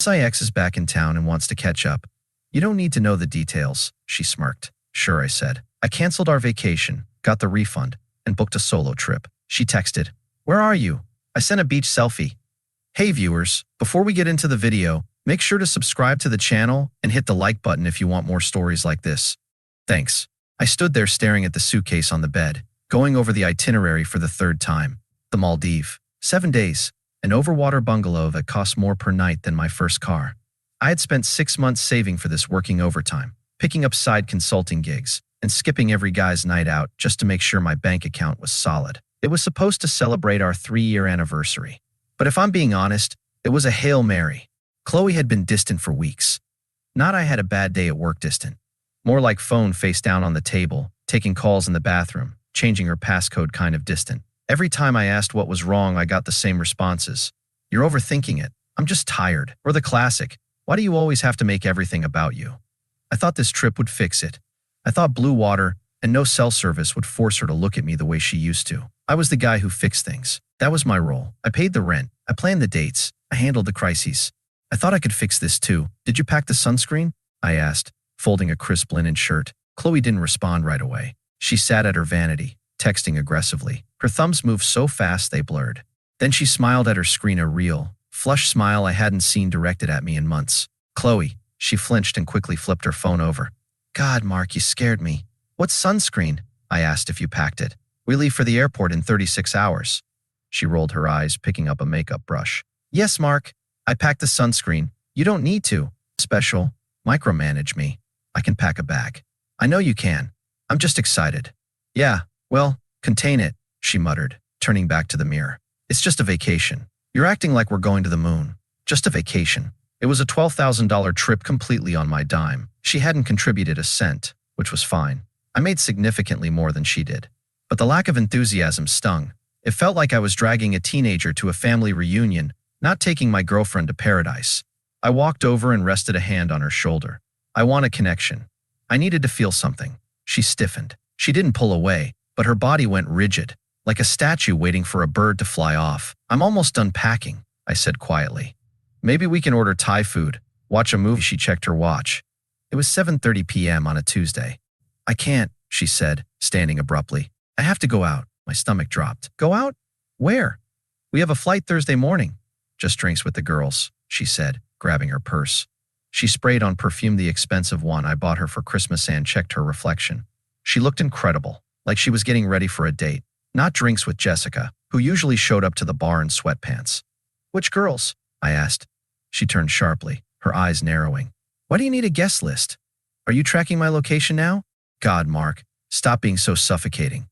SIX is back in town and wants to catch up. You don't need to know the details, she smirked. Sure, I said. I canceled our vacation, got the refund, and booked a solo trip. She texted, "Where are you?" I sent a beach selfie. Hey viewers, before we get into the video, make sure to subscribe to the channel and hit the like button if you want more stories like this. Thanks. I stood there staring at the suitcase on the bed, going over the itinerary for the third time. The Maldives. 7 days. An overwater bungalow that cost more per night than my first car. I had spent 6 months saving for this, working overtime, picking up side consulting gigs, and skipping every guy's night out just to make sure my bank account was solid. It was supposed to celebrate our 3-year anniversary. But if I'm being honest, it was a Hail Mary. Chloe had been distant for weeks. Not I had a bad day at work distant. More like phone face down on the table, taking calls in the bathroom, changing her passcode kind of distant. Every time I asked what was wrong, I got the same responses. You're overthinking it. I'm just tired. Or the classic, why do you always have to make everything about you? I thought this trip would fix it. I thought blue water and no cell service would force her to look at me the way she used to. I was the guy who fixed things. That was my role. I paid the rent. I planned the dates. I handled the crises. I thought I could fix this too. Did you pack the sunscreen? I asked, folding a crisp linen shirt. Chloe didn't respond right away. She sat at her vanity, texting aggressively. Her thumbs moved so fast they blurred. Then she smiled at her screen, a real, flushed smile I hadn't seen directed at me in months. Chloe. She flinched and quickly flipped her phone over. God, Mark, you scared me. What sunscreen? I asked if you packed it. We leave for the airport in 36 hours. She rolled her eyes, picking up a makeup brush. Yes, Mark. I packed the sunscreen. You don't need to. Special. Micromanage me. I can pack a bag. I know you can. I'm just excited. Yeah, well, contain it, she muttered, turning back to the mirror. It's just a vacation. You're acting like we're going to the moon. Just a vacation. It was a $12,000 trip completely on my dime. She hadn't contributed a cent, which was fine. I made significantly more than she did. But the lack of enthusiasm stung. It felt like I was dragging a teenager to a family reunion, not taking my girlfriend to paradise. I walked over and rested a hand on her shoulder. I want a connection. I needed to feel something. She stiffened. She didn't pull away, but her body went rigid, like a statue waiting for a bird to fly off. I'm almost done packing, I said quietly. Maybe we can order Thai food, watch a movie. She checked her watch. It was 7:30 p.m. on a Tuesday. I can't, she said, standing abruptly. I have to go out. My stomach dropped. Go out? Where? We have a flight Thursday morning. Just drinks with the girls, she said, grabbing her purse. She sprayed on perfume, the expensive one I bought her for Christmas, and checked her reflection. She looked incredible, like she was getting ready for a date. Not drinks with Jessica, who usually showed up to the bar in sweatpants. Which girls? I asked. She turned sharply, her eyes narrowing. Why do you need a guest list? Are you tracking my location now? God, Mark, stop being so suffocating.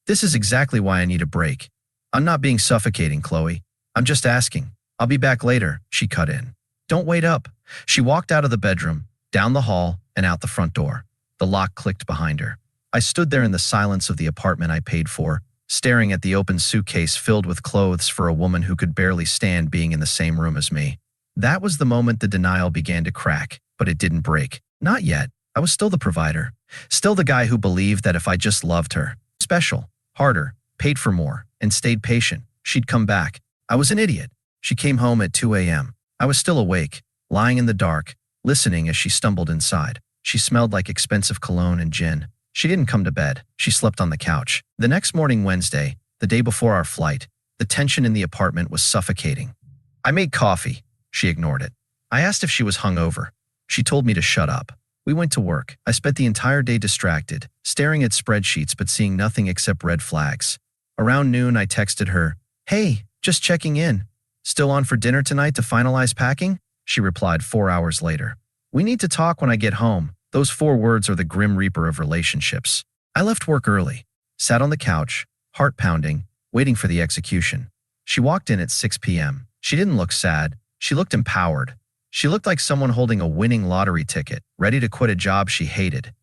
This is exactly why I need a break. I'm not being suffocating, Chloe. I'm just asking. I'll be back later, she cut in. Don't wait up. She walked out of the bedroom, down the hall, and out the front door. The lock clicked behind her. I stood there in the silence of the apartment I paid for, staring at the open suitcase filled with clothes for a woman who could barely stand being in the same room as me. That was the moment the denial began to crack, but it didn't break. Not yet. I was still the provider. Still the guy who believed that if I just loved her, special, harder, paid for more, and stayed patient, she'd come back. I was an idiot. She came home at 2 a.m. I was still awake, lying in the dark, listening as she stumbled inside. She smelled like expensive cologne and gin. She didn't come to bed. She slept on the couch. The next morning, Wednesday, the day before our flight, the tension in the apartment was suffocating. I made coffee. She ignored it. I asked if she was hungover. She told me to shut up. We went to work. I spent the entire day distracted, staring at spreadsheets but seeing nothing except red flags. Around noon, I texted her, "Hey, just checking in. Still on for dinner tonight to finalize packing?" She replied 4 hours later. "We need to talk when I get home." Those 4 words are the grim reaper of relationships. I left work early, sat on the couch, heart pounding, waiting for the execution. She walked in at 6 p.m. She didn't look sad. She looked empowered. She looked like someone holding a winning lottery ticket, ready to quit a job she hated.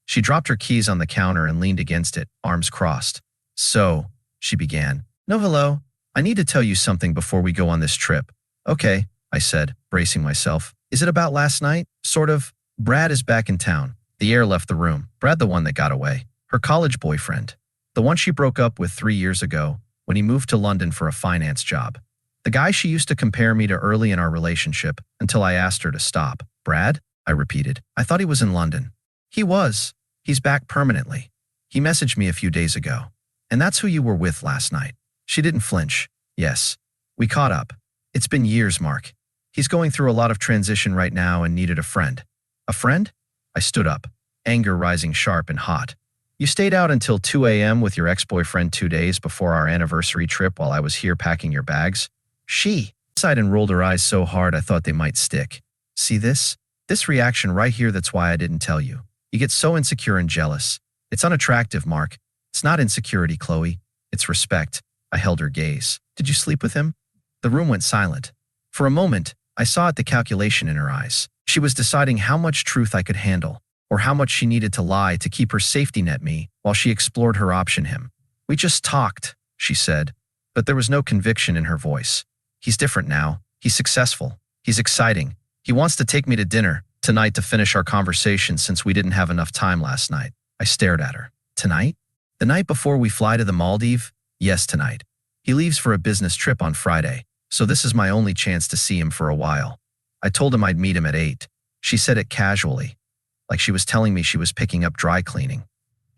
She dropped her keys on the counter and leaned against it, arms crossed. "So," she began. "No, hello. I need to tell you something before we go on this trip." "Okay," I said, bracing myself. "Is it about last night? Sort of. Brad is back in town." The air left the room. Brad, the one that got away. Her college boyfriend. The one she broke up with 3 years ago when he moved to London for a finance job. The guy she used to compare me to early in our relationship until I asked her to stop. Brad? I repeated. I thought he was in London. He was. He's back permanently. He messaged me a few days ago. And that's who you were with last night. She didn't flinch. Yes. We caught up. It's been years, Mark. He's going through a lot of transition right now and needed a friend. A friend? I stood up, anger rising sharp and hot. You stayed out until 2 a.m. with your ex-boyfriend 2 days before our anniversary trip while I was here packing your bags? She sighed and rolled her eyes so hard I thought they might stick. See this? This reaction right here, that's why I didn't tell you. You get so insecure and jealous. It's unattractive, Mark. It's not insecurity, Chloe. It's respect. I held her gaze. Did you sleep with him? The room went silent. For a moment, I saw it, the calculation in her eyes. She was deciding how much truth I could handle, or how much she needed to lie to keep her safety net me while she explored her option him. We just talked, she said, but there was no conviction in her voice. He's different now. He's successful. He's exciting. He wants to take me to dinner tonight to finish our conversation since we didn't have enough time last night. I stared at her. Tonight? The night before we fly to the Maldives? Yes, tonight. He leaves for a business trip on Friday, so this is my only chance to see him for a while. I told him I'd meet him at 8. She said it casually, like she was telling me she was picking up dry cleaning.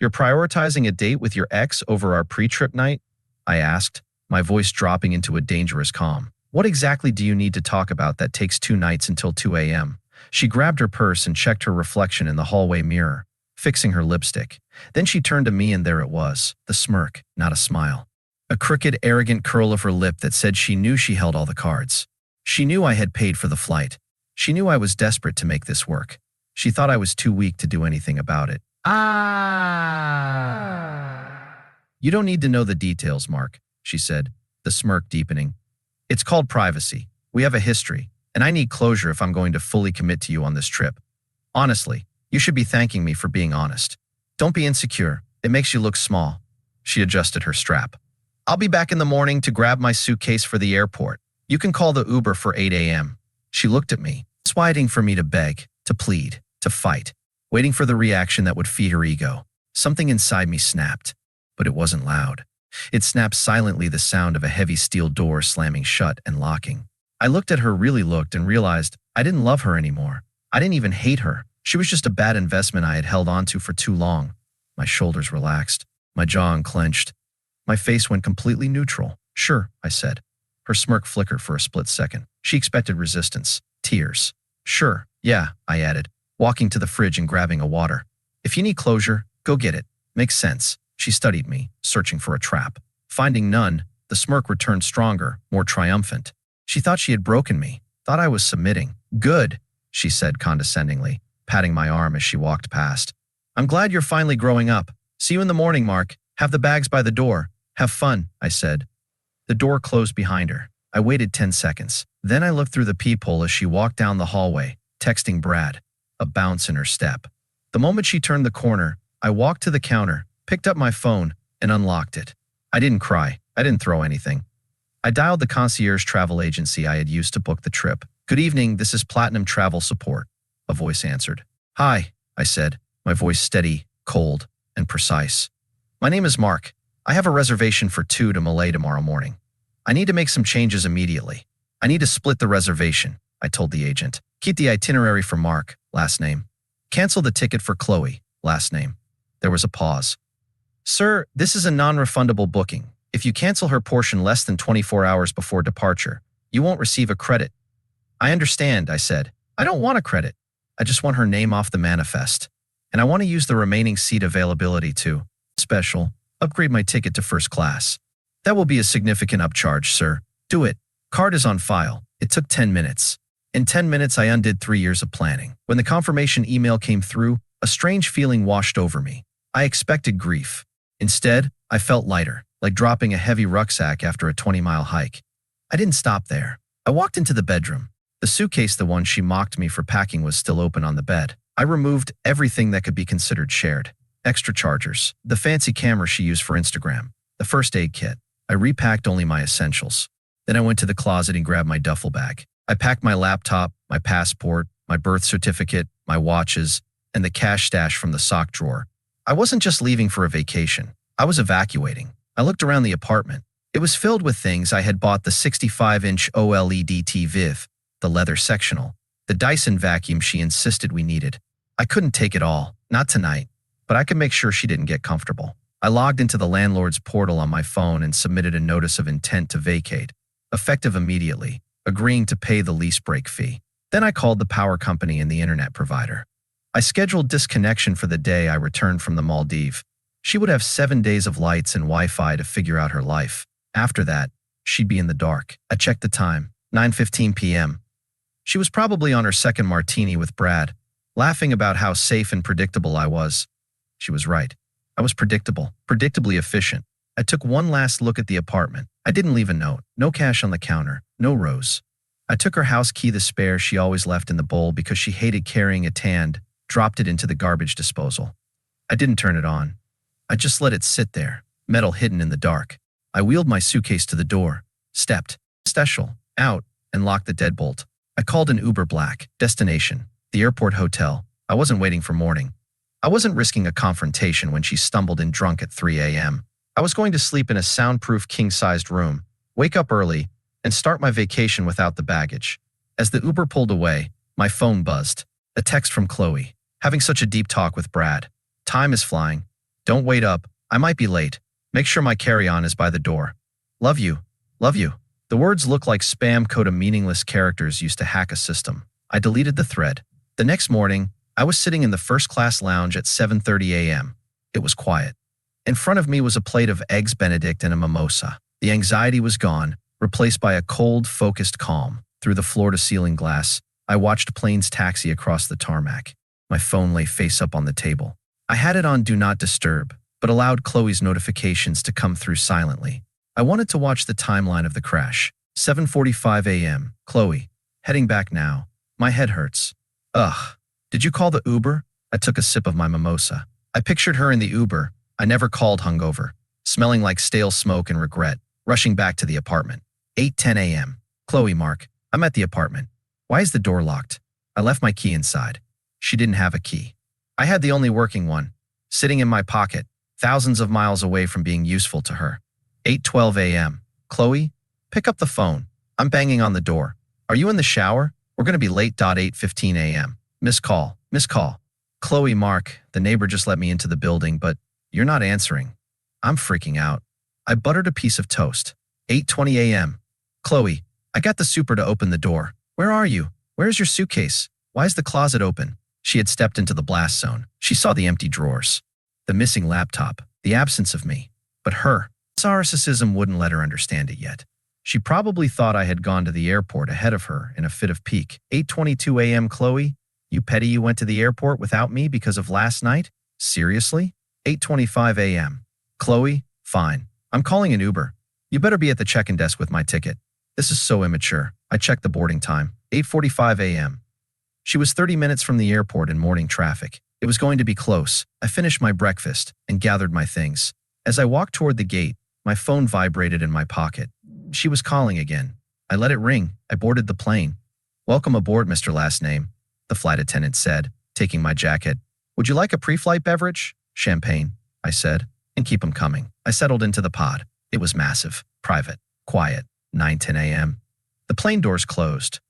You're prioritizing a date with your ex over our pre-trip night? I asked, my voice dropping into a dangerous calm. What exactly do you need to talk about that takes 2 nights until 2 a.m.? She grabbed her purse and checked her reflection in the hallway mirror, fixing her lipstick. Then she turned to me and there it was, the smirk, not a smile. A crooked, arrogant curl of her lip that said she knew she held all the cards. She knew I had paid for the flight. She knew I was desperate to make this work. She thought I was too weak to do anything about it. You don't need to know the details, Mark, she said, the smirk deepening. It's called privacy. We have a history, and I need closure if I'm going to fully commit to you on this trip. Honestly, you should be thanking me for being honest. Don't be insecure. It makes you look small. She adjusted her strap. I'll be back in the morning to grab my suitcase for the airport. You can call the Uber for 8 a.m. She looked at me, waiting for me to beg, to plead, to fight, waiting for the reaction that would feed her ego. Something inside me snapped, but it wasn't loud. It snapped silently, the sound of a heavy steel door slamming shut and locking. I looked at her, really looked, and realized I didn't love her anymore. I didn't even hate her. She was just a bad investment I had held onto for too long. My shoulders relaxed, my jaw unclenched. My face went completely neutral. Sure, I said. Her smirk flickered for a split second. She expected resistance, tears. Sure, yeah, I added, walking to the fridge and grabbing a water. If you need closure, go get it. Makes sense. She studied me, searching for a trap. Finding none, the smirk returned stronger, more triumphant. She thought she had broken me, thought I was submitting. Good, she said condescendingly, patting my arm as she walked past. I'm glad you're finally growing up. See you in the morning, Mark. Have the bags by the door. Have fun, I said. The door closed behind her. I waited 10 seconds. Then I looked through the peephole as she walked down the hallway, texting Brad, a bounce in her step. The moment she turned the corner, I walked to the counter, picked up my phone, and unlocked it. I didn't cry. I didn't throw anything. I dialed the concierge travel agency I had used to book the trip. Good evening, this is Platinum Travel Support, a voice answered. Hi, I said, my voice steady, cold, and precise. My name is Mark. I have a reservation for 2 to Malay tomorrow morning. I need to make some changes immediately. I need to split the reservation, I told the agent. Keep the itinerary for Mark, last name. Cancel the ticket for Chloe, last name. There was a pause. Sir, this is a non-refundable booking. If you cancel her portion less than 24 hours before departure, you won't receive a credit. I understand, I said. I don't want a credit. I just want her name off the manifest. And I want to use the remaining seat availability to special, upgrade my ticket to first class. That will be a significant upcharge, sir. Do it. Card is on file. It took 10 minutes. In 10 minutes, I undid 3 years of planning. When the confirmation email came through, a strange feeling washed over me. I expected grief. Instead, I felt lighter, like dropping a heavy rucksack after a 20-mile hike. I didn't stop there. I walked into the bedroom. The suitcase, the one she mocked me for packing, was still open on the bed. I removed everything that could be considered shared. Extra chargers, the fancy camera she used for Instagram, the first aid kit. I repacked only my essentials. Then I went to the closet and grabbed my duffel bag. I packed my laptop, my passport, my birth certificate, my watches, and the cash stash from the sock drawer. I wasn't just leaving for a vacation. I was evacuating. I looked around the apartment. It was filled with things I had bought: the 65-inch OLED Viv, the leather sectional, the Dyson vacuum she insisted we needed. I couldn't take it all, not tonight, but I could make sure she didn't get comfortable. I logged into the landlord's portal on my phone and submitted a notice of intent to vacate, effective immediately, agreeing to pay the lease break fee. Then I called the power company and the internet provider. I scheduled disconnection for the day I returned from the Maldives. She would have 7 days of lights and Wi-Fi to figure out her life. After that, she'd be in the dark. I checked the time, 9:15 p.m. She was probably on her second martini with Brad, laughing about how safe and predictable I was. She was right. I was predictable, predictably efficient. I took one last look at the apartment. I didn't leave a note. No cash on the counter. No rose. I took her house key, the spare she always left in the bowl because she hated carrying it, and dropped it into the garbage disposal. I didn't turn it on. I just let it sit there, metal hidden in the dark. I wheeled my suitcase to the door, stepped, out, and locked the deadbolt. I called an Uber Black. Destination: the airport hotel. I wasn't waiting for morning. I wasn't risking a confrontation when she stumbled in drunk at 3 a.m. I was going to sleep in a soundproof king-sized room, wake up early, and start my vacation without the baggage. As the Uber pulled away, my phone buzzed. A text from Chloe. Having such a deep talk with Brad. Time is flying. Don't wait up. I might be late. Make sure my carry-on is by the door. Love you. Love you. The words look like spam code, a meaningless characters used to hack a system. I deleted the thread. The next morning, I was sitting in the first-class lounge at 7:30 a.m. It was quiet. In front of me was a plate of eggs Benedict and a mimosa. The anxiety was gone, replaced by a cold, focused calm. Through the floor-to-ceiling glass, I watched planes taxi across the tarmac. My phone lay face up on the table. I had it on Do Not Disturb, but allowed Chloe's notifications to come through silently. I wanted to watch the timeline of the crash. 7:45 a.m. Chloe. Heading back now. My head hurts. Ugh. Did you call the Uber? I took a sip of my mimosa. I pictured her in the Uber. I never called hungover. Smelling like stale smoke and regret. Rushing back to the apartment. 8:10 a.m. Chloe, Mark. I'm at the apartment. Why is the door locked? I left my key inside. She didn't have a key. I had the only working one, sitting in my pocket, thousands of miles away from being useful to her. 8:12 a.m. Chloe, pick up the phone. I'm banging on the door. Are you in the shower? We're going to be late. 8:15 a.m. Missed call. Missed call. Chloe, Mark, the neighbor just let me into the building, but you're not answering. I'm freaking out. I buttered a piece of toast. 8:20 a.m. Chloe, I got the super to open the door. Where are you? Where's your suitcase? Why is the closet open? She had stepped into the blast zone. She saw the empty drawers, the missing laptop, the absence of me. But her narcissism wouldn't let her understand it yet. She probably thought I had gone to the airport ahead of her in a fit of pique. 8:22 a.m. Chloe, you petty, you went to the airport without me because of last night? Seriously? 8:25 a.m. Chloe, fine. I'm calling an Uber. You better be at the check-in desk with my ticket. This is so immature. I checked the boarding time. 8:45 a.m. She was 30 minutes from the airport in morning traffic. It was going to be close. I finished my breakfast and gathered my things. As I walked toward the gate, my phone vibrated in my pocket. She was calling again. I let it ring. I boarded the plane. Welcome aboard, Mr. Last Name, the flight attendant said, taking my jacket. Would you like a pre-flight beverage? Champagne, I said, and keep 'em coming. I settled into the pod. It was massive, private, quiet. 9:10 a.m. The plane doors closed.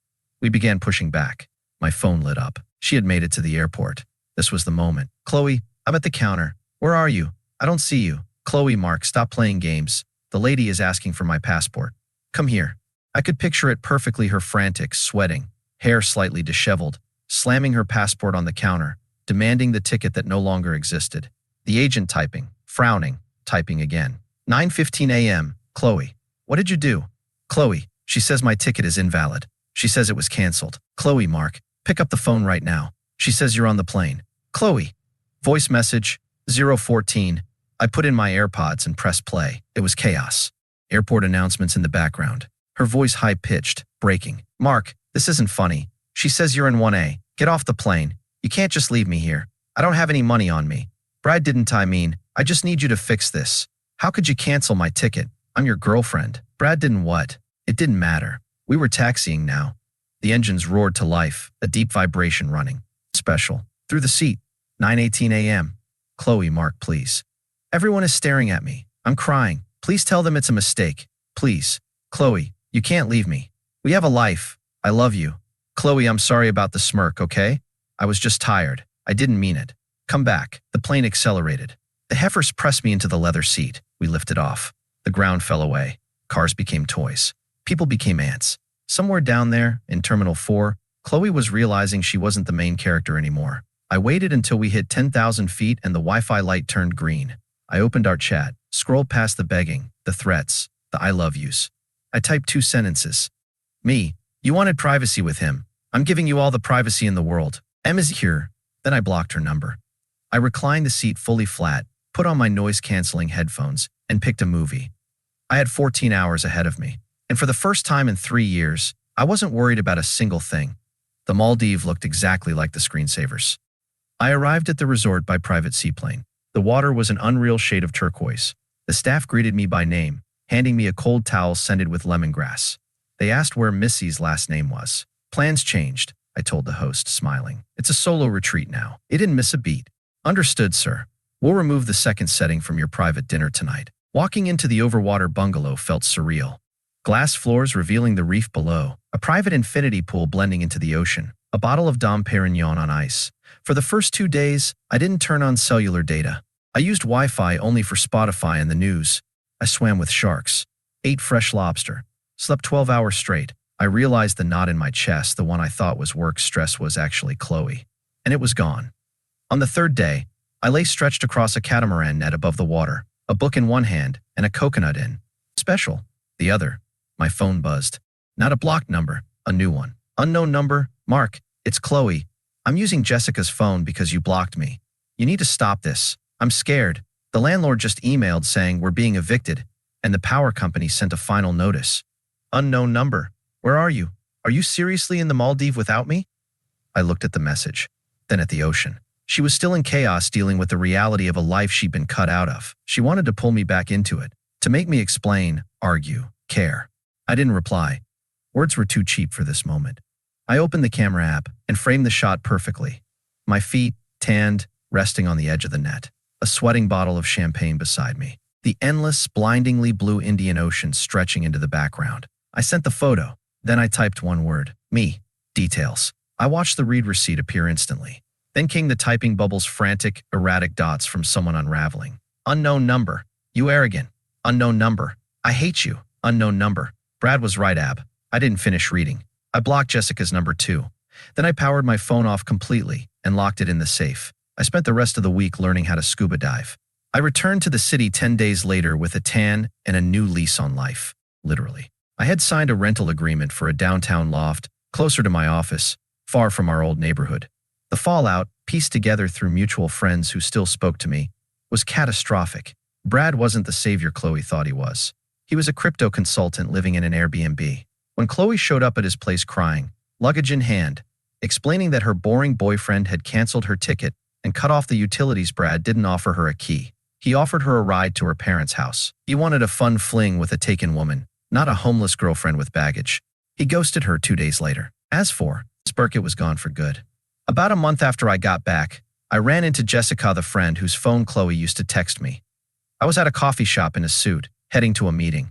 We began pushing back. My phone lit up. She had made it to the airport. This was the moment. Chloe, I'm at the counter. Where are you? I don't see you. Chloe, Mark, stop playing games. The lady is asking for my passport. Come here. I could picture it perfectly, her frantic, sweating, hair slightly disheveled, slamming her passport on the counter, demanding the ticket that no longer existed. The agent typing, frowning, typing again. 9:15 a.m. Chloe, what did you do? Chloe, she says my ticket is invalid. She says it was canceled. Chloe, Mark, pick up the phone right now. She says you're on the plane. Chloe. Voice message, 014. I put in my AirPods and pressed play. It was chaos. Airport announcements in the background. Her voice high-pitched, breaking. Mark, this isn't funny. She says you're in 1A. Get off the plane. You can't just leave me here. I don't have any money on me. Brad didn't. I just need you to fix this. How could you cancel my ticket? I'm your girlfriend. Brad didn't what? It didn't matter. We were taxiing now. The engines roared to life, a deep vibration running. Special. Through the seat. 9:18 a.m. Chloe, Mark, please. Everyone is staring at me. I'm crying. Please tell them it's a mistake. Please. Chloe, you can't leave me. We have a life. I love you. Chloe, I'm sorry about the smirk, okay? I was just tired. I didn't mean it. Come back. The plane accelerated. The heifers pressed me into the leather seat. We lifted off. The ground fell away. Cars became toys. People became ants. Somewhere down there, in Terminal 4, Chloe was realizing she wasn't the main character anymore. I waited until we hit 10,000 feet and the Wi-Fi light turned green. I opened our chat, scrolled past the begging, the threats, the I love yous. I typed 2 sentences. Me, you wanted privacy with him. I'm giving you all the privacy in the world. M is here. Then I blocked her number. I reclined the seat fully flat, put on my noise-canceling headphones, and picked a movie. I had 14 hours ahead of me, and for the first time in 3 years, I wasn't worried about a single thing. The Maldives looked exactly like the screensavers. I arrived at the resort by private seaplane. The water was an unreal shade of turquoise. The staff greeted me by name, handing me a cold towel scented with lemongrass. They asked where Missy's last name was. Plans changed, I told the host, smiling. It's a solo retreat now. It didn't miss a beat. Understood, sir. We'll remove the second setting from your private dinner tonight. Walking into the overwater bungalow felt surreal. Glass floors revealing the reef below, a private infinity pool blending into the ocean, a bottle of Dom Perignon on ice. For the first 2 days, I didn't turn on cellular data. I used Wi-Fi only for Spotify and the news. I swam with sharks, ate fresh lobster, slept 12 hours straight. I realized the knot in my chest, the one I thought was work stress, was actually Chloe. And it was gone. On the 3rd day, I lay stretched across a catamaran net above the water, a book in one hand and a coconut in. Special. The other. My phone buzzed. Not a blocked number, a new one. Unknown number. Mark, it's Chloe. I'm using Jessica's phone because you blocked me. You need to stop this. I'm scared. The landlord just emailed saying we're being evicted, and the power company sent a final notice. Unknown number. Where are you? Are you seriously in the Maldives without me? I looked at the message, then at the ocean. She was still in chaos, dealing with the reality of a life she'd been cut out of. She wanted to pull me back into it, to make me explain, argue, care. I didn't reply. Words were too cheap for this moment. I opened the camera app and framed the shot perfectly. My feet, tanned, resting on the edge of the net. A sweating bottle of champagne beside me. The endless, blindingly blue Indian Ocean stretching into the background. I sent the photo. Then I typed one word. Me. Details. I watched the read receipt appear instantly. Then came the typing bubbles, frantic, erratic dots from someone unraveling. Unknown number. You arrogant. Unknown number. I hate you. Unknown number. Brad was right, Ab. I didn't finish reading. I blocked Jessica's number too. Then I powered my phone off completely and locked it in the safe. I spent the rest of the week learning how to scuba dive. I returned to the city 10 days later with a tan and a new lease on life. Literally. I had signed a rental agreement for a downtown loft, closer to my office, far from our old neighborhood. The fallout, pieced together through mutual friends who still spoke to me, was catastrophic. Brad wasn't the savior Chloe thought he was. He was a crypto consultant living in an Airbnb. When Chloe showed up at his place crying, luggage in hand, explaining that her boring boyfriend had canceled her ticket and cut off the utilities, Brad didn't offer her a key. He offered her a ride to her parents' house. He wanted a fun fling with a taken woman, not a homeless girlfriend with baggage. He ghosted her 2 days later. As for Spurk, it was gone for good. About a month after I got back, I ran into Jessica, the friend whose phone Chloe used to text me. I was at a coffee shop in a suit, heading to a meeting.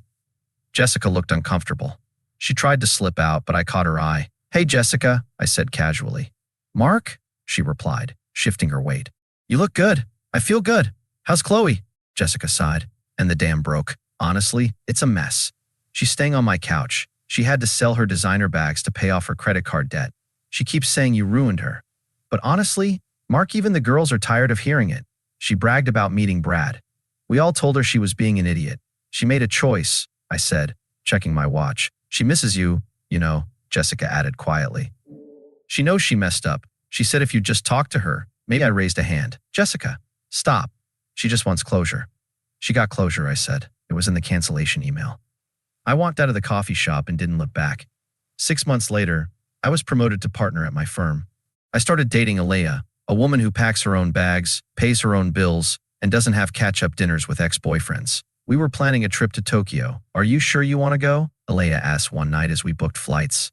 Jessica looked uncomfortable. She tried to slip out, but I caught her eye. Hey, Jessica, I said casually. Mark? She replied, shifting her weight. You look good. I feel good. How's Chloe? Jessica sighed. And the dam broke. Honestly, it's a mess. She's staying on my couch. She had to sell her designer bags to pay off her credit card debt. She keeps saying you ruined her. But honestly, Mark, even the girls are tired of hearing it. She bragged about meeting Brad. We all told her she was being an idiot. She made a choice, I said, checking my watch. She misses you, you know, Jessica added quietly. She knows she messed up. She said if you just talked to her. Maybe I raised a hand. Jessica, stop. She just wants closure. She got closure, I said. It was in the cancellation email. I walked out of the coffee shop and didn't look back. 6 months later, I was promoted to partner at my firm. I started dating Alea, a woman who packs her own bags, pays her own bills, and doesn't have catch-up dinners with ex-boyfriends. We were planning a trip to Tokyo. Are you sure you want to go? Alea asked one night as we booked flights.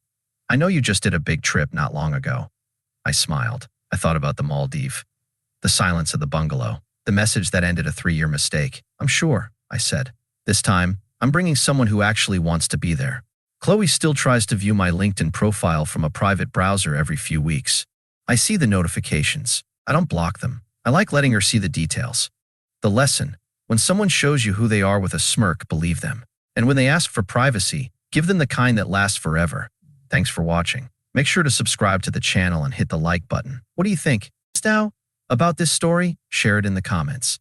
I know you just did a big trip not long ago. I smiled. I thought about the Maldives. The silence of the bungalow. The message that ended a 3-year mistake. I'm sure, I said. This time, I'm bringing someone who actually wants to be there. Chloe still tries to view my LinkedIn profile from a private browser every few weeks. I see the notifications. I don't block them. I like letting her see the details. The lesson: when someone shows you who they are with a smirk, believe them. And when they ask for privacy, give them the kind that lasts forever. Thanks for watching. Make sure to subscribe to the channel and hit the like button. What do you think now about this story? Share it in the comments.